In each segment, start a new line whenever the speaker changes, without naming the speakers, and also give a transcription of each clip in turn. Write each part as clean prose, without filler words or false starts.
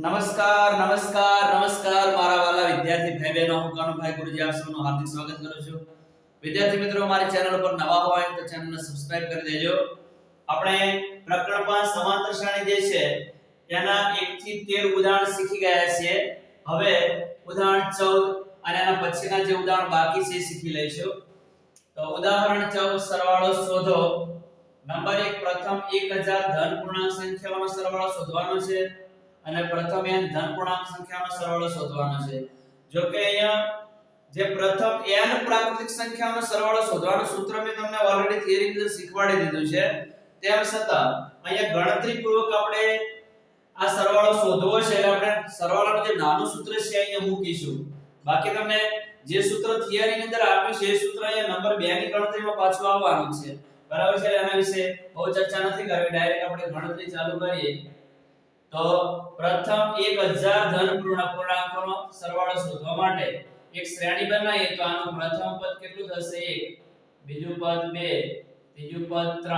નમસ્કાર નમસ્કાર નમસ્કાર મારા વાલા વિદ્યાર્થી ભાઈ બહેનો હું કાનુભાઈ ગુરુજી આપ સૌનું હાર્દિક સ્વાગત કરું છું વિદ્યાર્થી મિત્રો મારી ચેનલ ઉપર નવા હોય તો ચેનલને સબસ્ક્રાઇબ કરી દેજો આપણે પ્રકરણ 5 સમાંતર શ્રેણી જે છે તેના 1 થી 13 ઉદાહરણ શીખી ગયા છીએ હવે ઉદાહરણ 14 અને એના પછીના જે ઉદાહરણ બાકી છે શીખી લઈશું તો ઉદાહરણ 14 સરવાળો શોધો નંબર 1 પ્રથમ 1000 ધન પૂર્ણાંક સંખ્યાઓનો સરવાળો શોધવાનો છે અને પ્રથમ n ધન પૂર્ણાંક સંખ્યાનો સરવાળો શોધવાનો છે જો કે અહીંયા જે પ્રથમ n પ્રાકૃતિક સંખ્યાનો સરવાળો શોધવાનું સૂત્ર મેં તમને ઓલરેડી થિયરી ની અંદર શીખવાડી દીધું છે તેમ છતાં અહીંયા ગણતરીપૂર્વક આપણે આ સરવાળો શોધવો છે એટલે આપણે સરવાળાનું જે નાનું સૂત્ર છે અહીંયા મૂકીશું બાકી તમને જે સૂત્ર થિયરી ની અંદર આપ્યું છે એ સૂત્ર અહીંયા નંબર 2 ની ગણતરીમાં પાછું આવવાનું છે બરાબર છે એના વિશે બહુ ચર્ચા નથી કરવી ડાયરેક્ટ આપણે ગણતરી ચાલુ કરીએ તો પ્રથમ 1000 ધન પૂર્ણાંકોનો સરવાળો શોધવા માટે એક શ્રેણી બનાવીએ તો આનું પ્રથમ પદ કેટલું થશે 1 બીજું પદ 2 ત્રીજું પદ 3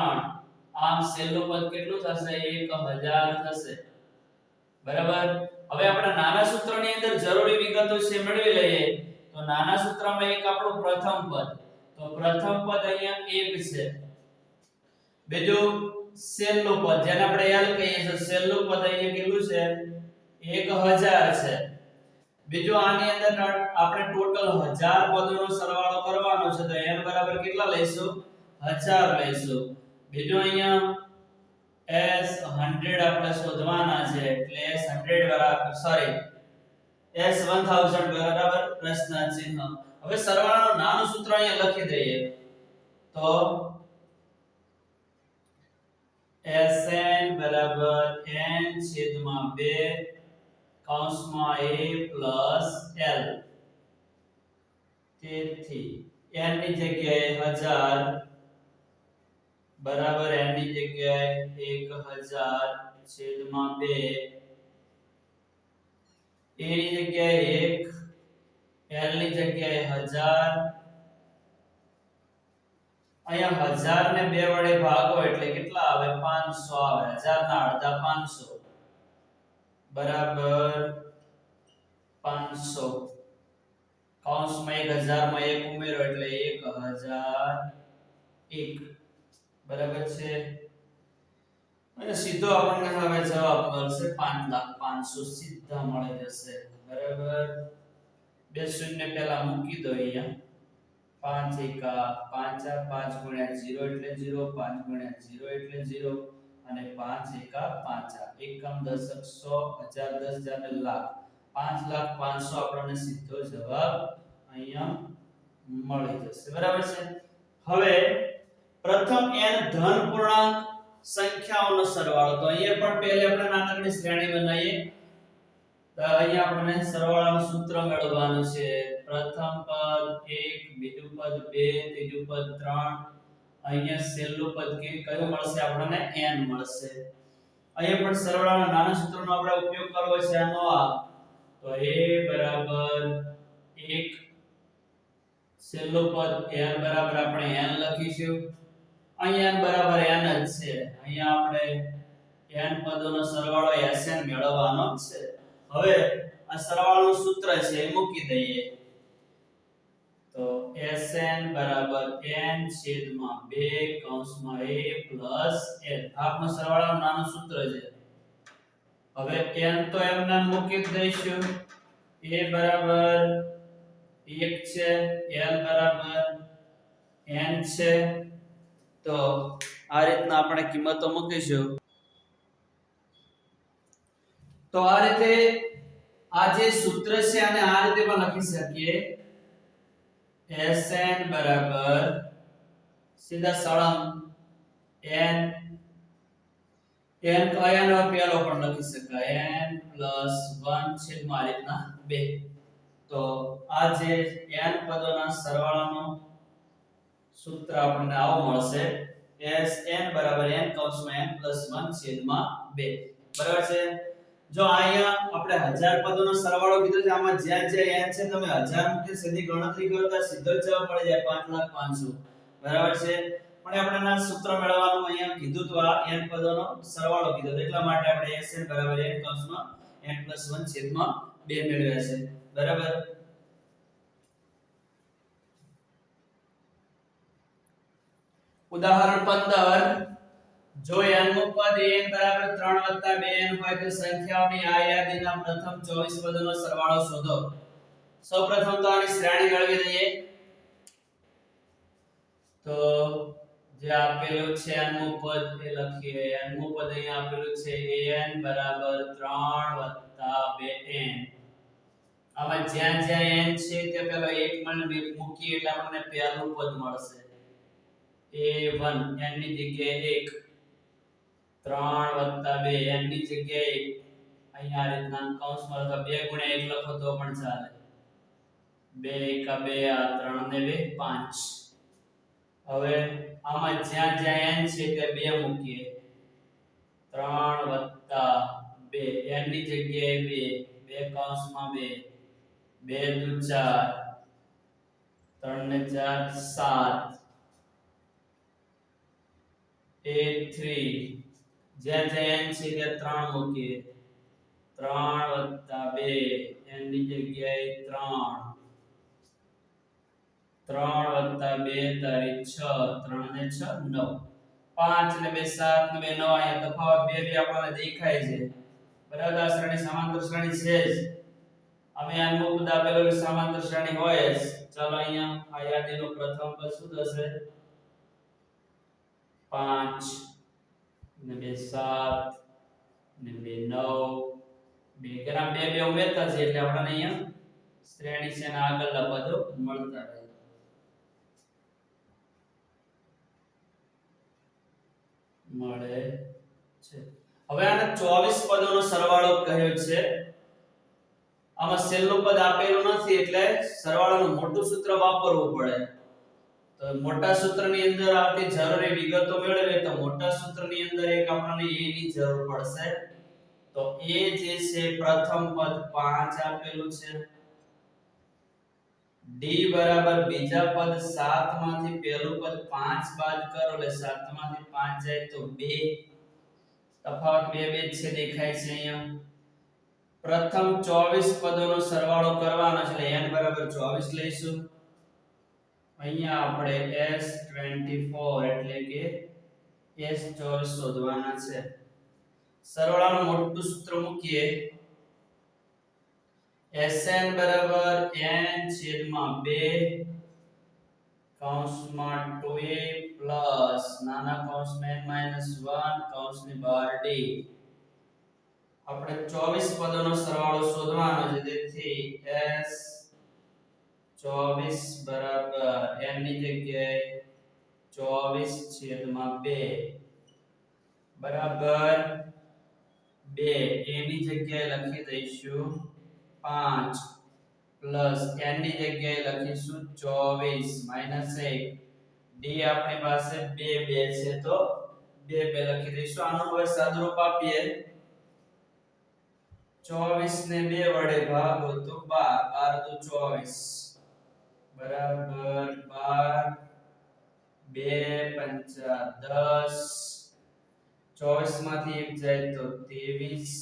આમ છેલ્લું પદ કેટલું થશે 1000 થશે બરાબર હવે આપણે નાના સૂત્રની અંદર જરૂરી વિગતો છે મેળવી લઈએ તો નાના સૂત્રમાં એક આપણું પ્રથમ પદ તો પ્રથમ પદ અહીંયા 1 છે બીજું છેલ્લું પદ જેને આપણે l કહીએ છીએ છેલ્લું પદ અહીંયા કેટલું છે 1000 છે બીજું આની અંદર આપણે ટોટલ 1000 પદોનો સરવાળો કરવાનો છે તો n બરાબર કેટલા લઈશું 1000 લઈશું બીજું અહીંયા s100 આપણે શોધવાના છે એટલે s100 બરાબર સોરી s1000 બરાબર પ્રશ્ન ચિહ્ન હવે સરવાળાનું નાનું સૂત્ર અહીંયા લખી દઈએ તો Sn બરાબર n છેદમાં 2 કૌંસમાં a પ્લસ l તેથી n ની જગ્યાએ 1000 બરાબર n ની જગ્યાએ 1000 છેદમાં 2 a ની જગ્યાએ 1 l ની જગ્યાએ 1000 અહીંયા 1000 ને 2 વડે ભાગો એટલે કેટલા આવે 500 આવે 1000 ના અડધા 500 બરાબર 500 કૌંસમાં 1000 માં 1 ઉમેરો એટલે 1001 બરાબર છે અને સીધો આપણને હવે જવાબ મળશે 5,05,000 સીધા મળી જશે બરાબર બે શૂન્ય પહેલા મૂકી દો અહીંયા 5 એકા 5 5 ગુણ્યા 0 એટલે 0 5 ગુણ્યા 0 એટલે 0 અને 5 એકા 5 એકમ દશક 100 1000 10000 ને લાખ 5,05,000 આપણને સીધો જવાબ અહીંયા મળી જશે બરાબર છે હવે પ્રથમ n ધન પૂર્ણાંક સંખ્યાઓનો સરવાળો તો અહીંયા પણ પહેલે આપણે નાનકડી શ્રેણી બનાવીએ તો અહીંયા આપણને સરવાળાનું સૂત્ર મેળવવાનું છે પ્રથમ પદ 1 બીજું પદ 2 ત્રીજું પદ 3 અહીંયા છેલ્લું પદ કયું મળશે આપણને n મળશે અહીંયા પણ સરવાળાના નાના સૂત્રનો આપણે ઉપયોગ કરવો છે આનો આ તો a બરાબર 1 છેલ્લું પદ n બરાબર આપણે n લખીશું અહીંયા n બરાબર n જ છે અહીંયા આપણે n પદોનો સરવાળો sn મેળવવાનો છે હવે આ સરવાળાનું સૂત્ર છે એ મૂકી દઈએ તો Sn બરાબર n છેદમાં 2 કૌંસમાં a પ્લસ l આપનો સરવાળાનું નાનું સૂત્ર છે હવે n તો એમને મૂકી દઈશું a બરાબર 1 છે l બરાબર n છે તો આ રીતના આપણે કિંમતો મૂકીશું તો આ રીતે આ જે સૂત્ર છે આને આ રીતે પણ લખી શકીએ Sn બરાબર સીધા સળંગ n કયાનો પેલો પણ લખી શકાય n + 1 છેદમાં આ રીતના 2 તો આ જે n પદોના સરવાળાનો સૂત્ર આપણને આવું મળશે Sn બરાબર n કૌંસમાં n + 1 છેદમાં 2 બરાબર છે જો અહીંયા આપણે 1000 પદોનો સરવાળો કીધો છે આમાં જ્યાં જ્યાં n છે તમે 1000 મૂકી સીધી ગણતરી કરો તો સીધો જ જવાબ મળી જાય 5,05,000 બરાબર છે પણ આપણે ના સૂત્ર મેળવવાનું અહીંયા કીધું તો આ n પદોનો સરવાળો કીધો એટલા માટે આપણે Sn બરાબર n કૌંસમાં n+1 છેદમાં 2 મેળવ્યા છે બરાબર। ઉદાહરણ 15 જો n નું પદ n બરાબર 3 + 2n હોય તો સંખ્યાઓની આ યાદીના પ્રથમ 24 પદોનો સરવાળો શોધો। સૌપ્રથમ તો આની શ્રેણી મેળવી લઈએ। તો જે આપેલું છે n નું પદ એ લખીએ। n નું પદ અહીં આપેલું છે an બરાબર 3 + 2n। આમાં જ્યાં જ્યાં n છે તે પેલો 1 મૂકીએ એટલે આપણને પહેલું પદ મળશે a1 n ની જગ્યાએ 1 3 + 2 n ની જગ્યાએ અહીંયા આ રીતના કૌંસમાં લખો 2 × 1 લખો તો પણ ચાલે 2 * 2 આ 3 ને 2 5। હવે આમાં જ્યાં જ્યાં n છે તે 2 મૂકીએ 3 + 2 n ની જગ્યાએ 2 2 કૌંસમાં 2 2 × 4 3 ને 4 7 a3 જ્યાં જ્યાં n છે ત્યાં 3 મૂકીએ 3 + 2 n ની જગ્યાએ 3 3 + 2 તારી 6 3 ને 6 9 5 ને 2 7 ને 2 9 અહીંયા તફાવત 2 2 આપણને દેખાય છે બરાબર। આ શ્રેણી સમાંતર શ્રેણી છે જ અમે આ મુક્ત આપેલું સમાંતર શ્રેણી હોય જ। ચાલો અહીંયા આ યાદીનો પ્રથમ પદ શું થશે 5 ને 2 7 ને 2 9 2 ઘણા 2 2 ઉમેરતા છે એટલે આપણને અહીંયા શ્રેણી છે અને આગળના પદો મળતા રહે મળે છે। હવે આને 24 પદોનો સરવાળો કહ્યો છે। આમાં છેલ્લું પદ આપેલું નથી એટલે સરવાળાનું મોટું સૂત્ર વાપરવું પડે। તો મોટા સૂત્રની અંદર આવતી જરૂરી વિગતો મેળવીએ તો મોટા સૂત્રની અંદર એક આપણને a ની જરૂર પડશે। તો a જે છે પ્રથમ પદ 5 આપેલું છે d બરાબર બીજા પદ 7 માંથી પહેલું પદ 5 બાદ કરો એટલે 7 માંથી 5 જાય તો 2 તફાવત 2 2 છે દેખાય છે અહીંયા। પ્રથમ 24 પદોનો સરવાળો કરવાનો છે એટલે n બરાબર 24 લઈશું। અહીંયા આપણે s24 એટલે કે s24 શોધવાના છે। સરવાળાનું મોટું સૂત્ર મૂકીએ Sn બરાબર n/2 કૌંસમાં 2a પ્લસ નાના કૌંસમાં n - 1 કૌંસની બહાર d। આપણે 24 પદોનો સરવાળો શોધવાનો છે તેથી s24 બરાબર n ની જગ્યાએ 24/2 બરાબર 2 a ની જગ્યાએ લખી દઈશું 5 પ્લસ n ની જગ્યાએ લખીશું 24 માઈનસ 1 d આપણી પાસે 2 2 છે તો 2 2 લખી દઈશું। આનું હવે સાદુરૂપ આપીએ 24 ને 2 વડે ભાગો તો 12 12 દુ 24 બરાબર 12 2 5 10 24 માંથી 1 જાય તો 23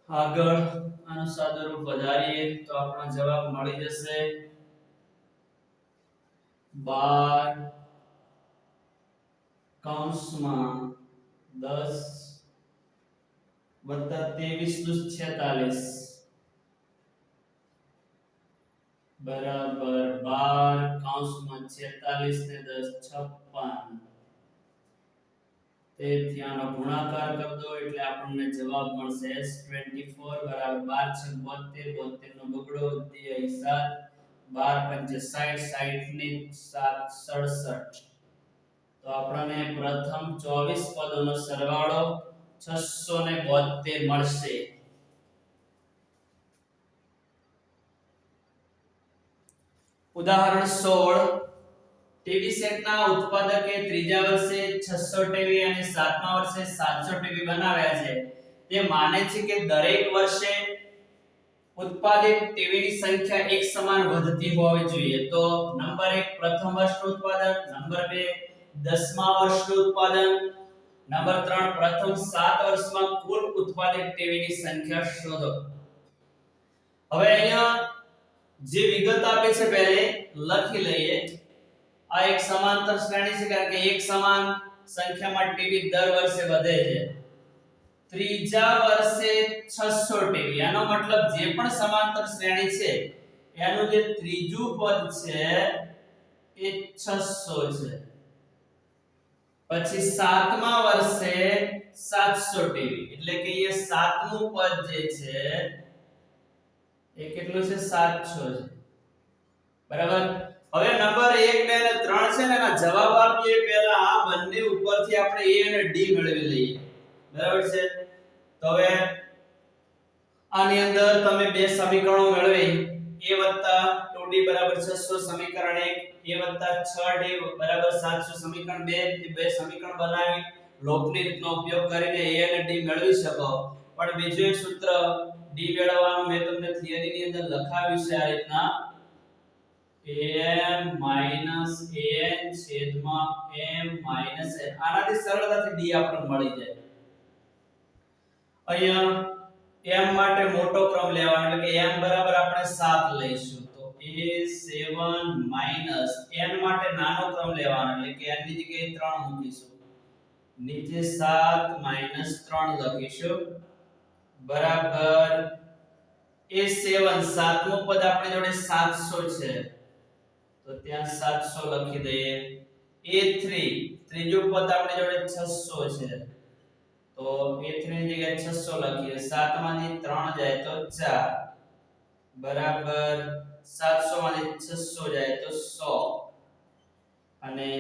આગળ આનું સાદુરૂપ વધારીએ તો આપણો જવાબ મળી જશે 12 કૌંસમાં 10 વત્તા 23 દુ 46 બરાબર 12 કૌંસમાં 46 ને 10 56 તેથી આનો ગુણાકાર કરી દો એટલે આપણને જવાબ મળશે s24 બરાબર 12 × 72 72 નો બગડો વધી 7 12 × 5 60 ની 7 67 તો આપણને પ્રથમ 24 પદોનો સરવાળો 672 મળશે। ઉદાહરણ 16 ટીવી સેટના ઉત્પાદકે ત્રીજા વર્ષે 600 ટીવી અને સાતમા વર્ષે 700 ટીવી બનાવ્યા છે। તે માને છે કે દરેક વર્ષે ઉત્પાદિત ટીવીની સંખ્યા એક સમાન વધતી હોવી જોઈએ। તો નંબર 1 પ્રથમ વર્ષનું ઉત્પાદન, નંબર 2 10મા વર્ષનું ઉત્પાદન નંબર 3 પ્રથમ 7 વર્ષમાં કુલ ઉત્પાદિત ટીવીની સંખ્યા શોધો. હવે અહીંયા જે વિગત આપે છે પહેલે લખી લઈએ. આ એક સમાંતર શ્રેણી છે કારણ કે એક સમાન સંખ્યામાં ટીવી દર વર્ષે વધે છે. ત્રીજા વર્ષે 600 ટીવી, આનો મતલબ જે પણ સમાંતર શ્રેણી છે એનું જે ત્રીજું પદ છે એ 600 છે. પછી સાતમા વર્ષે 700 ટીવી, એટલે કે એ સાતમું પદ જે છે એ કેટલું છે 700 છે. બરાબર. હવે નંબર 1 2 અને 3 છે ને એના જવાબ આપીએ પહેલા આ બંને ઉપરથી આપણે a અને d મેળવી લઈએ. બરાબર છે. તો હવે આની અંદર તમે બે સમીકરણો મેળવી a 2d 600 સમીકરણ 1, a 6d 700 સમીકરણ 2, બે સમીકરણ બનાવી લોકની રીતનો ઉપયોગ કરીને a અને d મેળવી શકો. પણ બીજું એક સૂત્ર d મેળવવાનું મેં તમને થિયરીની અંદર લખાવ્યું છે આ રીતના am minus an છેદમાં m minus n. આનાથી સરળતાથી d આપણને મળી જાય. અહીંયા m માટે મોટો ક્રમ લેવાનો એટલે કે m બરાબર આપણે 7 લઈશું. તો a7 minus n માટે નાનો ક્રમ લેવાનો એટલે કે n ની જગ્યાએ 3 મૂકીશું. નીચે 7 minus 3 લખીશું બરાબર a7 સાતમું પદ આપણી જોડે 700 છે તો ત્યાં 700 લખી દઈએ. a3 ત્રીજું પદ આપણી જોડે 600 છે તો a3 ની જગ્યાએ 600 લખીએ. 7 માંથી 3 જાય તો 4 બરાબર 700 માંથી 600 જાય તો 100 અને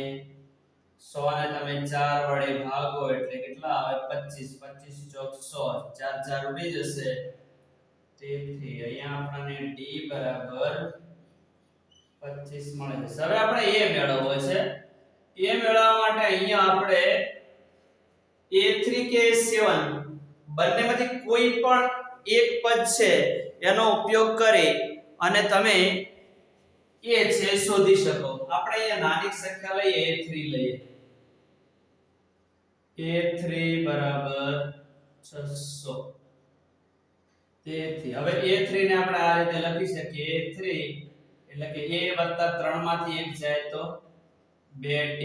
100 ને તમે 4 વડે ભાગો એટલે કેટલા આવે 25. 25 ચોક 100, 4 4 ઉડી જશે. તેથી અહીંયા આપણને d બરાબર 25 મળે છે. હવે આપણે a મેળવવો છે. a મેળવવા માટે અહીંયા આપણે a3 કે a7 બંનેમાંથી કોઈ પણ એક પદ છે એનો ઉપયોગ કરી અને તમે a છે શોધી શકો. આપણે અહીંયા નાની સંખ્યા લઈએ a3 લઈએ. a3 બરાબર 600. તેથી હવે a3 ને આપણે આ રીતે લખી શકીએ. a3 એટલે કે a 3 માંથી 1 જાય તો 2d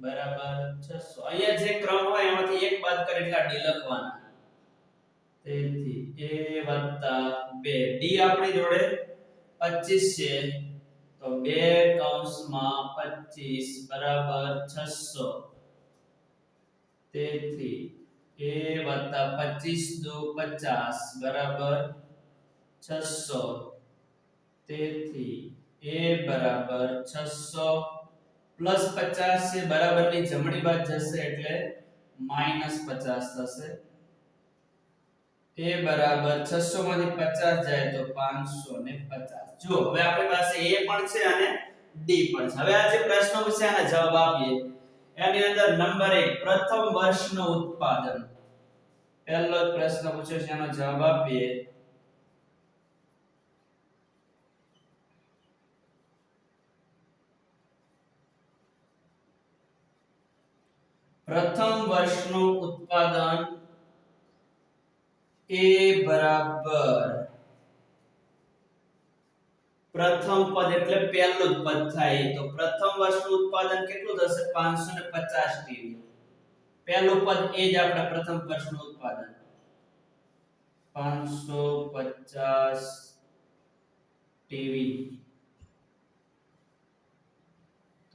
બરાબર 600. અહીંયા જે ક્રમ હોય એમાંથી એક બાદ કરે એટલે d લખવાના. તેથી a 2 d આપણી જોડે 25 છે તો 2 કૌંસમાં 25 બરાબર 600. તેથી a 25 દુ 50 બરાબર 600. તેથી a બરાબર 600 પ્લસ 50 છે બરાબરની જમણી બાજુ જશે એટલે માઈનસ 50 થશે. a બરાબર 600 માંથી 50 જાય તો 550. જો હવે આપણી પાસે a પણ છે અને d પણ છે. હવે આ જે પ્રશ્નો છે આના જવાબ આપીએ. એની અંદર નંબર 1 પ્રથમ વર્ષનું ઉત્પાદન. પહેલો જ પ્રશ્ન પૂછ્યો છે એનો જવાબ આપીએ. પ્રથમ વર્ષનું ઉત્પાદન a બરાબર પ્રથમ પદ એટલે પહેલું જ પદ થાય તો પ્રથમ વર્ષનું ઉત્પાદન કેટલું થશે 550 ટીવી. પહેલું પદ એ જ આપણા પ્રથમ વર્ષનું ઉત્પાદન 550 ટીવી.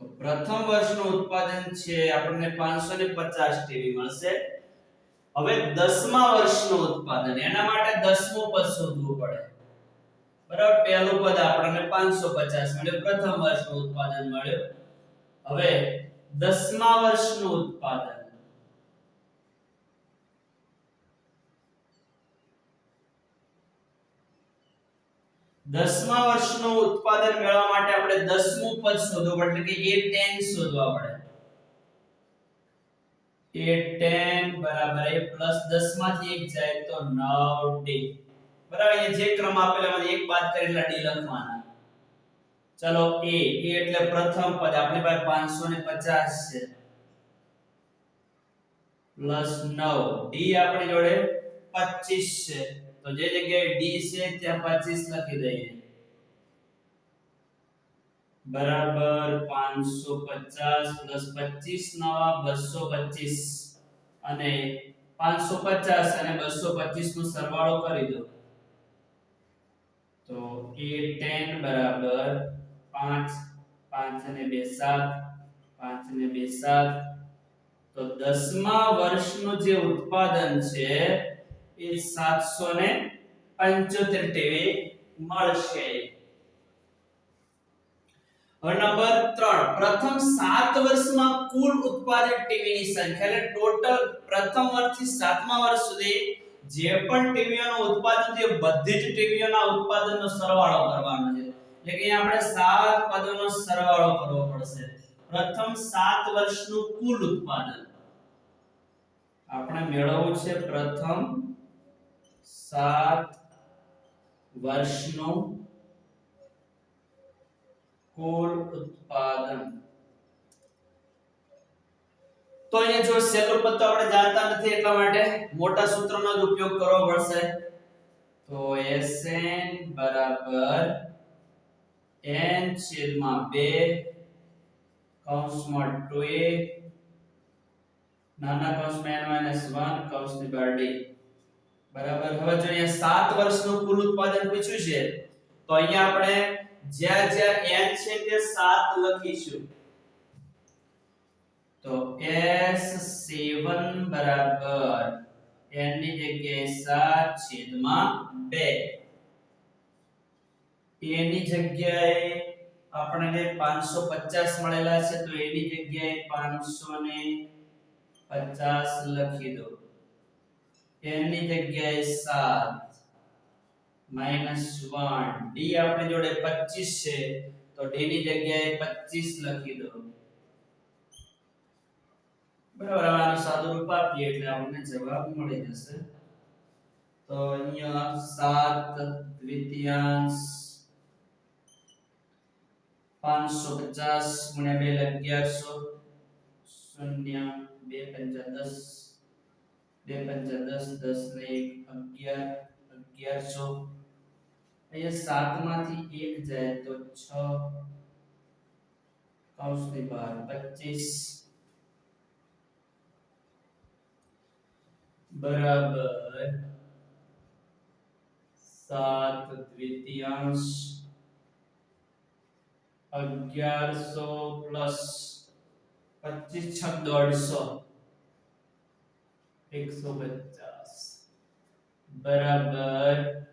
તો પ્રથમ વર્ષનું ઉત્પાદન છે આપણને 550 ટીવી મળશે. હવે 10મા વર્ષનું ઉત્પાદન એના માટે 10મું પદ શોધવું પડે. બરાબર પહેલું પદ આપણને 550 મળ્યું પ્રથમ વર્ષનું ઉત્પાદન મળ્યું. હવે 10મા વર્ષનું ઉત્પાદન 10મા વર્ષનું ઉત્પાદન મેળવવા માટે આપણે 10મું પદ શોધવું પડે એટલે કે a10 શોધવા પડે. a10 બરાબર a પ્લસ 10 માંથી 1 જાય તો 9d બરાબર. અહીંયા જે ક્રમ આપેલા માંથી એક બાદ કરી એટલે d લખવાના. ચલો a એટલે પ્રથમ પદ આપણી પાસે 550 છે પ્લસ 9 ડી આપણી જોડે 25 છે તો જે જગ્યાએ ડી છે ત્યાં 25 લખી દઈએ બરાબર 550 પ્લસ 25 નવા 225 અને 550 અને 225 નો સરવાળો કરી દો તો a10 બરાબર 5 5 અને 2 7 5 અને 2 7 તો 10મા વર્ષનું જે ઉત્પાદન છે એ 775 ટીવી મળશે હવે નંબર 3 પ્રથમ 7 વર્ષમાં કુલ ઉત્પાદિત ટીવીની સંખ્યા એટલે ટોટલ પ્રથમ વર્ષથી 7મા વર્ષ સુધી જે પણ ટીવીઓનું ઉત્પાદન છે બધી જ ટીવીઓના ઉત્પાદનનો સરવાળો કરવાનો છે એટલે કે આપણે 7 પદોનો સરવાળો કરવો પડશે પ્રથમ 7 વર્ષનું કુલ ઉત્પાદન આપણે મેળવવું છે પ્રથમ 7 વર્ષનું કુલ ઉત્પાદન તો અહીંયા જો સેલું પદ તો આપણે જાણતા નથી એટલા માટે મોટા સૂત્રનો જ ઉપયોગ કરવો પડશે તો Sn બરાબર n છેદમાં 2 કૌંસમાં 2a નાના કૌંસમાં n - 1 કૌંસની બહાર d બરાબર હવે જો અહીંયા 7 વર્ષનું કુલ ઉત્પાદન પૂછ્યું છે તો અહીંયા આપણે જ્યાં જ્યાં n છે તે 7 લખીશું તો S7 બરાબર n ની જગ્યાએ 7 છેદમાં 2 a ની જગ્યાએ આપણને 550 મળેલા છે તો a ની જગ્યાએ 550 લખી દો n ની જગ્યાએ 7 -1 d આપણી જોડે 25 છે તો d ની જગ્યાએ 25 લખી દો બરાબર આનું સાદું રૂપ આપીએ એટલે આપણને જવાબ મળી જશે તો અહીંયા 7 દ્વિતીયાંશ 550 ગુણ્યા 2 1100 0 2 5 10 2 5 10 ને 1 1100 અહીંયા 7 માંથી 1 જાય તો 6 કૌંસની બહાર 25 बराबर 7 द्वितीयांश 1100 प्लस 25 छक 150 150 बराबर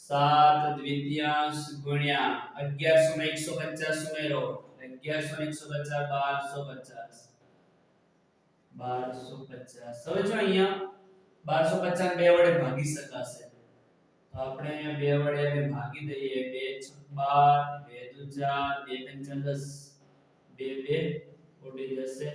7 द्वितीयांश गुण્યા 1100 में 150 उमेरो 1100 ने 150 1250 હવે જો અહીંયા 1250 બે વડે ભાગી શકાશે તો આપણે અહીંયા બે વડે એને ભાગી દઈએ 2 6 12 2 4 2 2 ઉડી જશે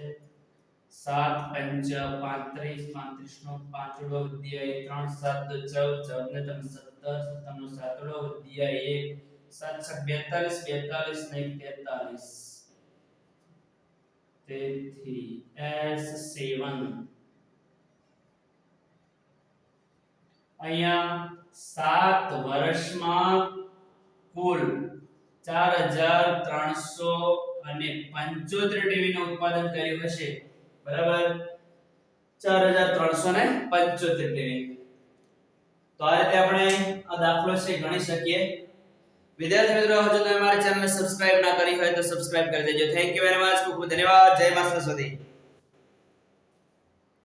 7 5 35 35 નો પાંચડો અધ્યાય 3 7 14 ને તમે 17 17 નો સાતડો અધ્યાય 1 7 42 42 ને 43 તેથી S7 અહીંયા 7 વર્ષમાં કુલ 4375 ટીવી નું ઉત્પાદન કર્યું હશે બરાબર 4375 ટીવી તો આ રીતે આપણે આ દાખલો છે ગણી શકીએ વિદ્યાર્થી મિત્રો જો તમે અમારી ચેનલને સબસ્ક્રાઇબ ના કરી હોય તો સબસ્ક્રાઇબ કરી દેજો થેન્ક યુ વેરી મચ ખૂબ ખૂબ ધન્યવાદ જય માતા સરસ્વતી